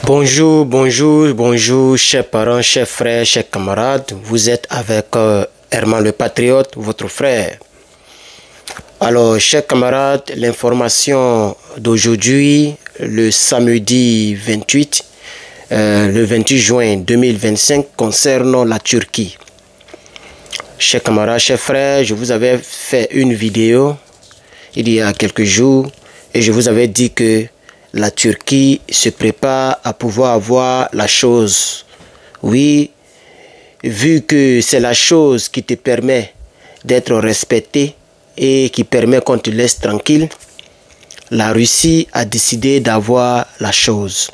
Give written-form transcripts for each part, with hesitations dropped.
Bonjour, bonjour, bonjour, chers parents, chers frères, chers camarades. Vous êtes avec Herman le Patriote, votre frère. Alors, chers camarades, l'information d'aujourd'hui, le samedi 28, le 28 juin 2025, concernant la Turquie. Chers camarades, chers frères, je vous avais fait une vidéo il y a quelques jours et je vous avais dit que la Turquie se prépare à pouvoir avoir la chose. Oui, vu que c'est la chose qui te permet d'être respecté et qui permet qu'on te laisse tranquille, la Russie a décidé d'avoir la chose.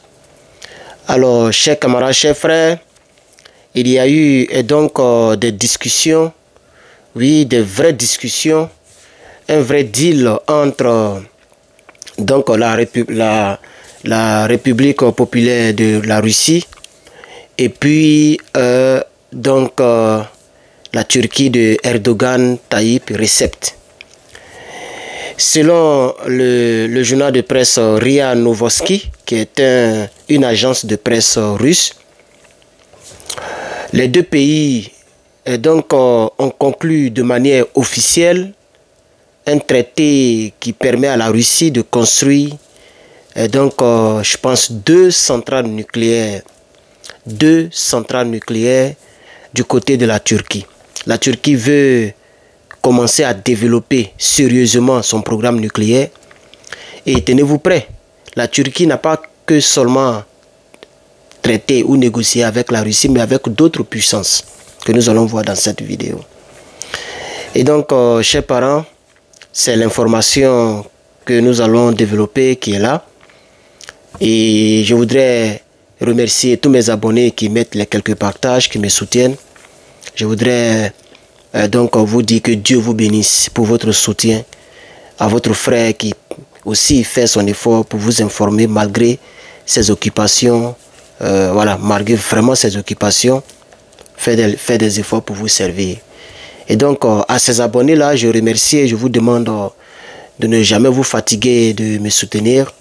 Alors, chers camarades, chers frères, il y a eu donc des discussions, oui, des vraies discussions, un vrai deal entre donc la République populaire de la Russie et puis donc la Turquie de Erdogan Tayyip Recep. Selon le journal de presse RIA Novosti, qui est une agence de presse russe, les deux pays donc ont conclu de manière officielle un traité qui permet à la Russie de construire donc je pense deux centrales nucléaires du côté de la Turquie. La Turquie veut commencer à développer sérieusement son programme nucléaire et tenez-vous prêts, la Turquie n'a pas que seulement traité ou négocié avec la Russie mais avec d'autres puissances que nous allons voir dans cette vidéo. Et donc chers parents, c'est l'information que nous allons développer qui est là. Et je voudrais remercier tous mes abonnés qui mettent les quelques partages, qui me soutiennent. Je voudrais donc vous dire que Dieu vous bénisse pour votre soutien. À votre frère qui aussi fait son effort pour vous informer malgré ses occupations. Voilà, malgré vraiment ses occupations, fait des efforts pour vous servir. Et donc, à ces abonnés-là, je remercie et je vous demande de ne jamais vous fatiguer de me soutenir.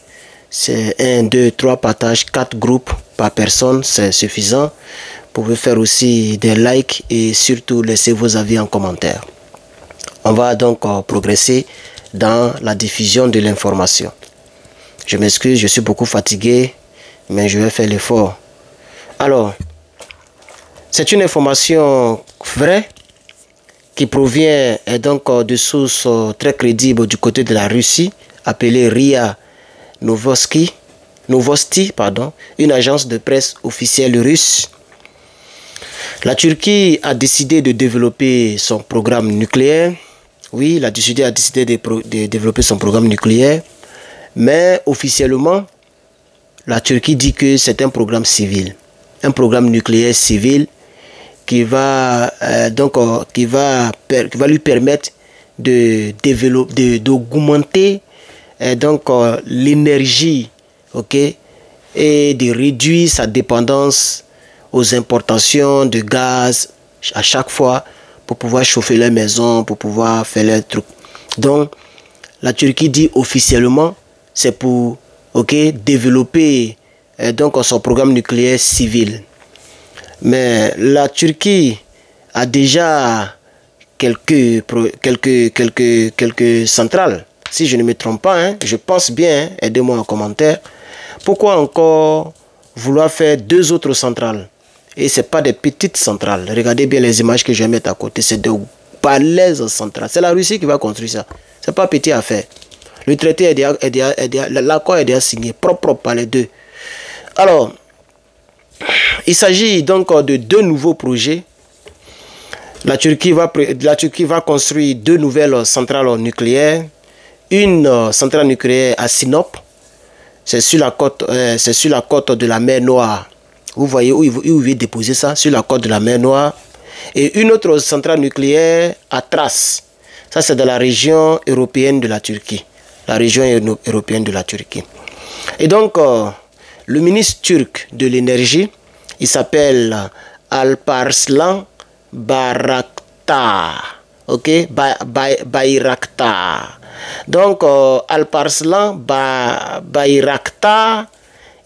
C'est 1, 2, 3 partages, 4 groupes par personne, c'est suffisant. Vous pouvez faire aussi des likes et surtout laisser vos avis en commentaire. On va donc progresser dans la diffusion de l'information. Je m'excuse, je suis beaucoup fatigué, mais je vais faire l'effort. Alors, c'est une information vraie qui provient donc de sources très crédibles du côté de la Russie, appelée RIA Novosti, une agence de presse officielle russe. La Turquie a décidé de développer son programme nucléaire. Oui, la Turquie a décidé de développer son programme nucléaire, mais officiellement, la Turquie dit que c'est un programme civil, un programme nucléaire civil qui va lui permettre de développer, d'augmenter donc l'énergie, ok, et de réduire sa dépendance aux importations de gaz à chaque fois pour pouvoir chauffer les maisons, pour pouvoir faire les trucs. Donc la Turquie dit officiellement c'est pour développer donc son programme nucléaire civil. Mais la Turquie a déjà quelques centrales. Si je ne me trompe pas, hein, je pense bien, aidez-moi en commentaire. Pourquoi encore vouloir faire deux autres centrales? Et ce n'est pas des petites centrales. Regardez bien les images que je vais mettre à côté. C'est de balèzes centrales. C'est la Russie qui va construire ça. Ce n'est pas petit à faire. Le traité l'accord est déjà signé, propre par les deux. Alors, il s'agit donc de deux nouveaux projets. La Turquie va construire deux nouvelles centrales nucléaires. Une centrale nucléaire à Sinop, c'est sur la côte de la mer Noire. Vous voyez où il veut déposer ça, sur la côte de la mer Noire. Et une autre centrale nucléaire à Thrace. Ça, c'est dans la région européenne de la Turquie. La région européenne de la Turquie. Et donc, le ministre turc de l'énergie, il s'appelle Alparslan Bayraktar. Ok, Bayraktar. Donc, Alparslan Bayraktar,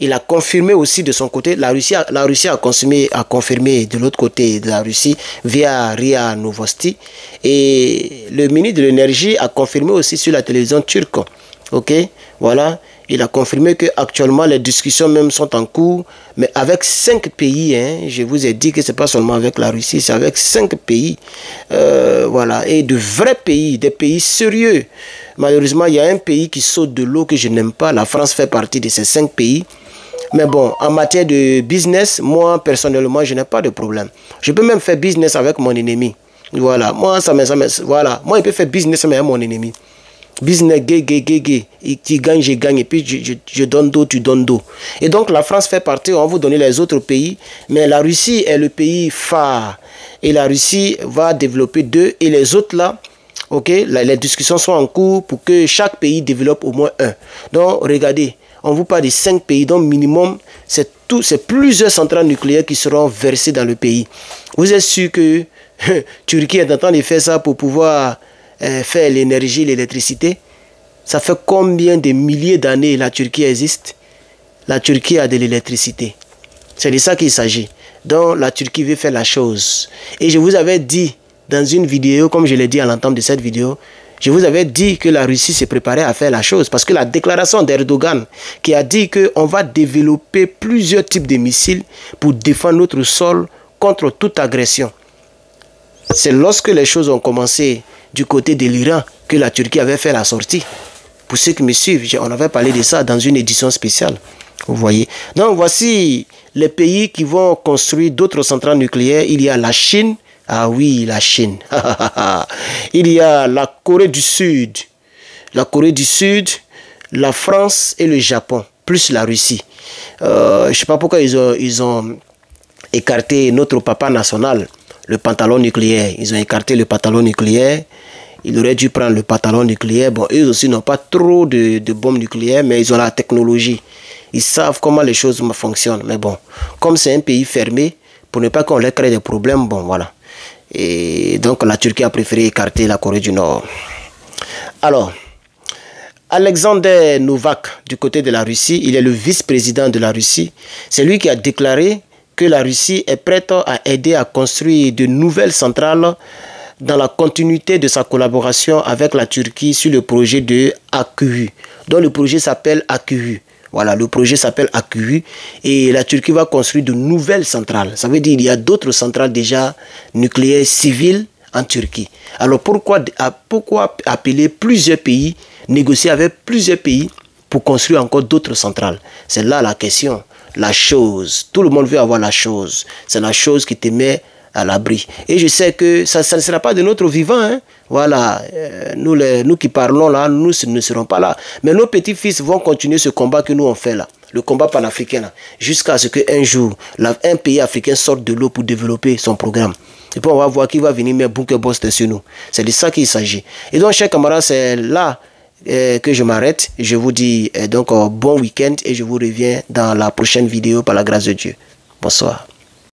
il a confirmé aussi de son côté, la Russie a confirmé de l'autre côté de la Russie via RIA Novosti. Et le ministre de l'énergie a confirmé aussi sur la télévision turque. Ok, voilà. Il a confirmé qu'actuellement les discussions même sont en cours, mais avec 5 pays. Hein, je vous ai dit que ce n'est pas seulement avec la Russie, c'est avec 5 pays. Voilà, et de vrais pays, des pays sérieux. Malheureusement, il y a un pays qui saute de l'eau que je n'aime pas. La France fait partie de ces 5 pays. Mais bon, en matière de business, moi, personnellement, je n'ai pas de problème. Je peux même faire business avec mon ennemi. Voilà, moi, voilà. Moi, je peux faire business avec mon ennemi. Business, gay. Tu gagnes, je gagne. Et puis, je donne d'eau, tu donnes d'eau. Et donc, la France fait partie, on va vous donner les autres pays. Mais la Russie est le pays phare. Et la Russie va développer 2. Et les autres, là, ok, les discussions sont en cours pour que chaque pays développe au moins 1. Donc, regardez. On vous parle de 5 pays, donc minimum, c'est plusieurs centrales nucléaires qui seront versées dans le pays. Vous êtes sûr que Turquie est en train de faire ça pour pouvoir faire l'énergie, l'électricité? Ça fait combien de milliers d'années la Turquie existe? La Turquie a de l'électricité. C'est de ça qu'il s'agit. Donc la Turquie veut faire la chose. Et je vous avais dit dans une vidéo, comme je l'ai dit à l'entame de cette vidéo, je vous avais dit que la Russie s'est préparée à faire la chose. Parce que la déclaration d'Erdogan qui a dit qu'on va développer plusieurs types de missiles pour défendre notre sol contre toute agression. C'est lorsque les choses ont commencé du côté de l'Iran que la Turquie avait fait la sortie. Pour ceux qui me suivent, on avait parlé de ça dans une édition spéciale. Vous voyez. Donc voici les pays qui vont construire d'autres centrales nucléaires. Il y a la Chine. Ah oui, la Chine. Il y a la Corée du Sud. La Corée du Sud, la France et le Japon, plus la Russie. Je ne sais pas pourquoi ils ont écarté notre papa national, le pantalon nucléaire. Ils ont écarté le pantalon nucléaire. Ils auraient dû prendre le pantalon nucléaire. Bon, eux aussi n'ont pas trop de bombes nucléaires, mais ils ont la technologie. Ils savent comment les choses fonctionnent. Mais bon, comme c'est un pays fermé, pour ne pas qu'on leur crée des problèmes, bon, voilà. Et donc la Turquie a préféré écarter la Corée du Nord. Alors, Alexander Novak, du côté de la Russie, il est le vice-président de la Russie. C'est lui qui a déclaré que la Russie est prête à aider à construire de nouvelles centrales dans la continuité de sa collaboration avec la Turquie sur le projet de AQU. Donc le projet s'appelle AQU. Voilà, le projet s'appelle AQU et la Turquie va construire de nouvelles centrales. Ça veut dire qu'il y a d'autres centrales déjà nucléaires civiles en Turquie. Alors pourquoi appeler plusieurs pays, négocier avec plusieurs pays pour construire encore d'autres centrales? C'est là la question, la chose. Tout le monde veut avoir la chose. C'est la chose qui te met à l'abri. Et je sais que ça ne sera pas de notre vivant. Hein? Voilà, nous qui parlons là, nous ne serons pas là. Mais nos petits-fils vont continuer ce combat que nous on fait là. Le combat panafricain jusqu'à ce qu'un jour, un pays africain sorte de l'eau pour développer son programme. Et puis on va voir qui va venir mettre bunker buster sur nous. C'est de ça qu'il s'agit. Et donc, chers camarades, c'est là que je m'arrête. Je vous dis donc bon week-end et je vous reviens dans la prochaine vidéo par la grâce de Dieu. Bonsoir.